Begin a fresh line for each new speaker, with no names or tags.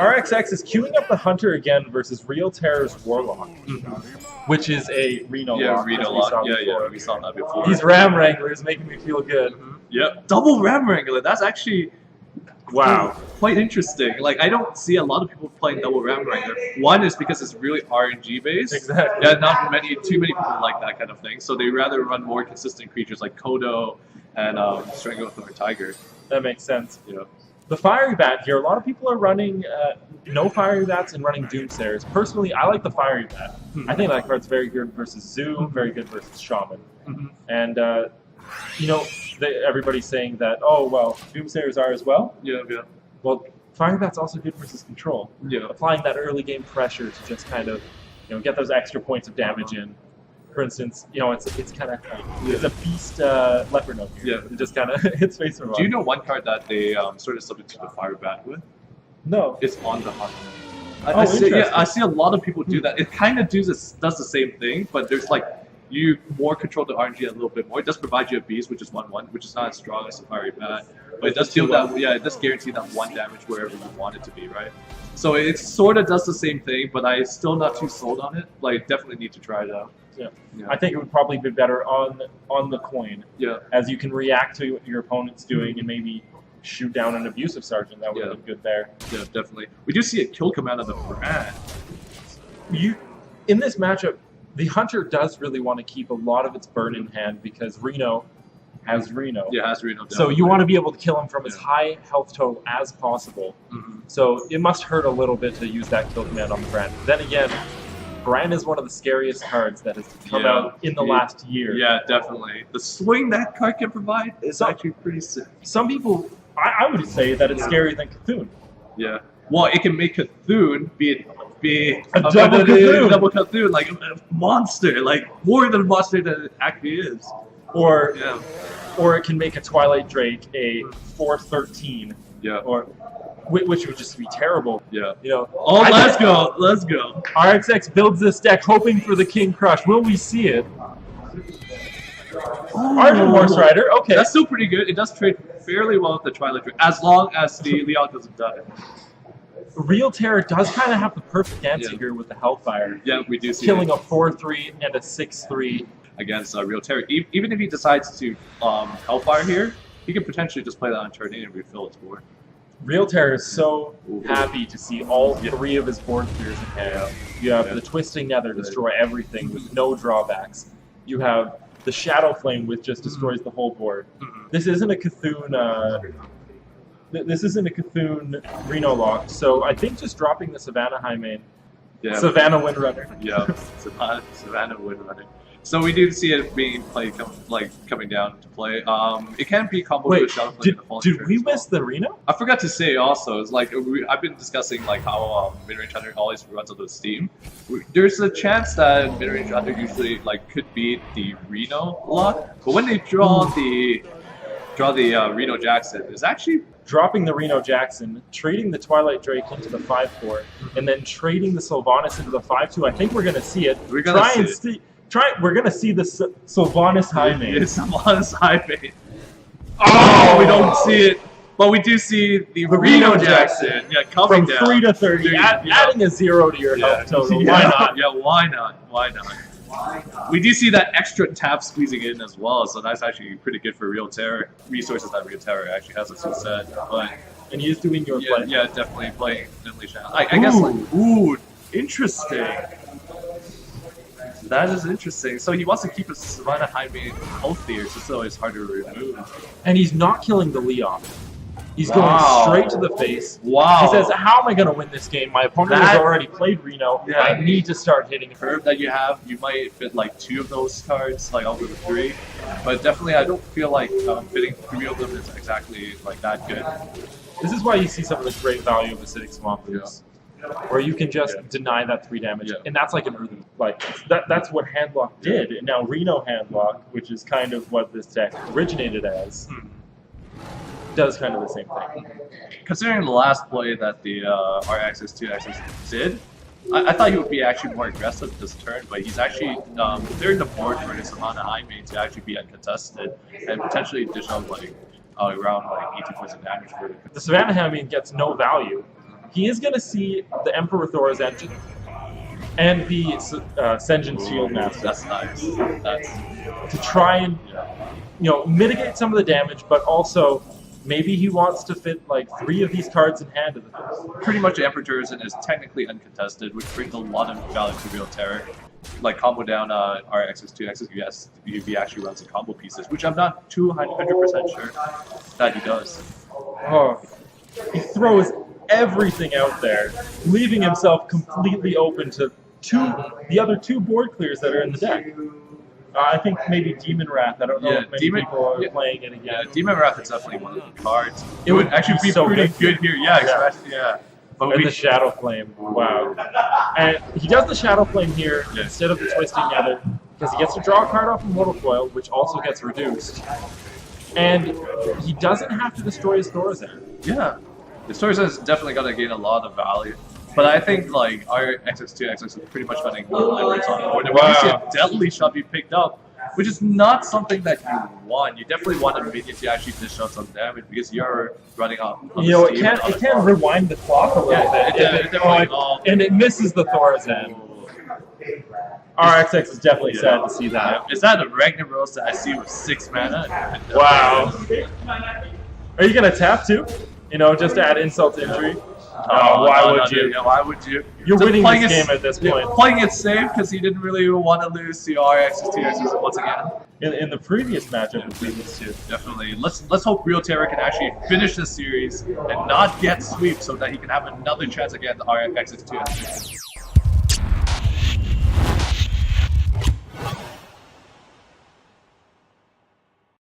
RXX is queuing up the Hunter again versus Real Terror's Warlock, which is a Reno lock.
Yeah, Reno lock. Yeah, we saw that before.
These Ram Wranglers making me feel good.
Yep. Double Ram Wrangler. That's actually
wow,
quite interesting. Like, I don't see a lot of people playing double Ram Wrangler. One is because it's really RNG based.
Exactly.
Yeah, not too many people like that kind of thing. So they rather run more consistent creatures like Kodo and Stranglethorn or Tiger.
That makes sense.
Yeah.
The Fiery Bat here, a lot of people are running no Fiery Bats and running Doomsayers. Personally, I like the Fiery Bat. I think that card's very good versus Zoo, very good versus Shaman. And, you know, everybody's saying that, oh, well, Doomsayers are as well.
Yeah.
Well, Fiery Bat's also good versus Control.
Yeah.
Applying that early game pressure to just kind of, you know, get those extra points of damage in. For instance, you know, it's kind of it's a beast leopard note here.
Yeah.
It just kind of hits face for.
Do you know one card that they sort of substitute the Fire Bat with?
No.
It's on the Hunter. I see a lot of people do that. It kind of does the same thing, but there's like you more control the RNG a little bit more. It does provide you a beast, which is 1/1, which is not as strong as the Fiery Bat, but it does deal that. Yeah, it does guarantee that 1 damage wherever you want it to be, right? So it sort of does the same thing, but I'm still not too sold on it. Like, definitely need to try it out.
Yeah. I think it would probably be better on the coin.
Yeah.
As you can react to what your opponent's doing and maybe shoot down an abusive sergeant. That would have been good there.
Yeah, definitely. We do see a kill command on the brand.
In this matchup, the Hunter does really want to keep a lot of its burn in hand because Reno has Reno.
Yeah, has Reno. Definitely.
So you want to be able to kill him from as high health total as possible. So it must hurt a little bit to use that kill command on the brand. Then again, Bran is one of the scariest cards that has come out in the last year.
Yeah, definitely. The swing that card can provide is actually pretty sick.
Some people, I would say that it's scarier than Cthulhu.
Yeah. Well, it can make Cthulhu be a
double
Cthulhu, like a monster, like more than a monster than it actually is.
Or it can make a Twilight Drake a 4/13.
Yeah.
Or which would just be terrible.
Yeah.
You know.
Oh, let's go.
RXX builds this deck hoping for the King Crush. Will we see it? Argent Horse Rider. Okay.
That's still pretty good. It does trade fairly well with the Twilight Drake, as long as the Leon doesn't die.
Real Terror does kind of have the perfect answer here with the Hellfire.
Yeah, we do see
killing a 4/3 and a 6/3
against Real Terror. Even if he decides to Hellfire here, he could potentially just play that on turn 8 and refill its board.
Real Terror is so happy to see all 3 of his board clears in hand. You have the Twisting Nether, destroy everything with no drawbacks. You have the Shadow Flame, which just destroys the whole board. This isn't a Cthulhu. This isn't a Cthulhu Reno lock, so I think just dropping the Savannah High main.
Yeah.
Savannah Windrunner.
Yeah, Savannah Windrunner. So we do see it being played, coming down to play. It can be comboed with Shadow Flame.
Did we miss the Reno?
I forgot to say also, it's like I've been discussing like how Midrange Hunter always runs on Steam. There's a chance that Midrange Hunter usually could beat the Reno lock, but when they draw the Reno Jackson, it's actually
dropping the Reno Jackson, trading the Twilight Drake into the 5/4, and then trading the Sylvanas into the 5/2. I think we're gonna see it.
We're gonna
We're gonna see the Sylvanas High main.
It's Sylvanas High main. Oh, we don't see it, but we do see the Reno Jackson. Yeah, coming
from
down
3 to 30, adding a 0 to your health total. Why not?
Yeah, why not? Why not? We do see that extra tap squeezing in as well, so that's actually pretty good for Real Terror. Resources that Real Terror actually has, as you said.
And he is doing your play.
Yeah, definitely playing Dimly Channel. I guess, ooh, interesting. That is interesting. So he wants to keep his Savannah High main healthier, so it's harder to remove.
And he's not killing the Leon. He's going straight to the face.
Wow.
He says, how am I going to win this game? My opponent has already played Reno.
Yeah.
I need to start hitting him.
Curve that you have, you might fit 2 of those cards, out of the 3. But definitely, I don't feel like fitting 3 of them is exactly that good.
This is why you see some of the great value of Acidic Swampers. Where you can just deny that 3 damage, and that's like an early, that's what Handlock did, and now Reno Handlock, which is kind of what this deck originated as, does kind of the same thing.
Considering the last play that the R-Axis 2-Axis did, I thought he would be actually more aggressive this turn, but he's actually clearing the board for his Savannah High main to actually be uncontested, and potentially dish out around 18 points of damage for it.
The Savannah High main gets no value. he is going to see the Emperor Thor's engine and the Senjin Shield Master.
That's nice. That's
to try and mitigate some of the damage, but also maybe he wants to fit like 3 of these cards in hand of the thing.
pretty much Emperor Tourism is technically uncontested, which brings a lot of value to Real Terror. Like combo down RXX2, yes, UV actually runs some combo pieces, which I'm not 200% sure that he does.
Oh, he throws everything out there, leaving himself completely open to the other 2 board clears that are in the deck. I think maybe Demon Wrath. I don't know if many people are playing it again.
Yeah, Demon Wrath is definitely one of the cards.
It would
actually be
so
pretty good here. Yeah, especially, But
and the Shadow Flame, wow. And he does the Shadow Flame here instead of the Twisting Nether, because he gets to draw a card off of Mortal Coil, which also gets reduced. And he doesn't have to destroy his Thorazan.
Yeah, the Thorazan is definitely going to gain a lot of value. But I think like our XX2, XX is pretty much going to ignore leverage on the board. And when you see a Deadly Shot be picked up, which is not something that you want. You definitely want a minion to actually dish out some damage because you're running off.
It can rewind the clock a little bit. And it misses the Thorazan. RXX is definitely sad to see that.
Is that a Ragnaros that I see with 6 mana?
Wow. Are you going to tap too? Just to add insult to injury? Why would you?
Why would you?
You're winning this game at this point.
Playing it safe because he didn't really want to lose to RX's TXs once again.
In the previous matchup between these two.
Definitely. Let's hope Real Terror can actually finish this series and not get sweep so that he can have another chance against RX's TXs.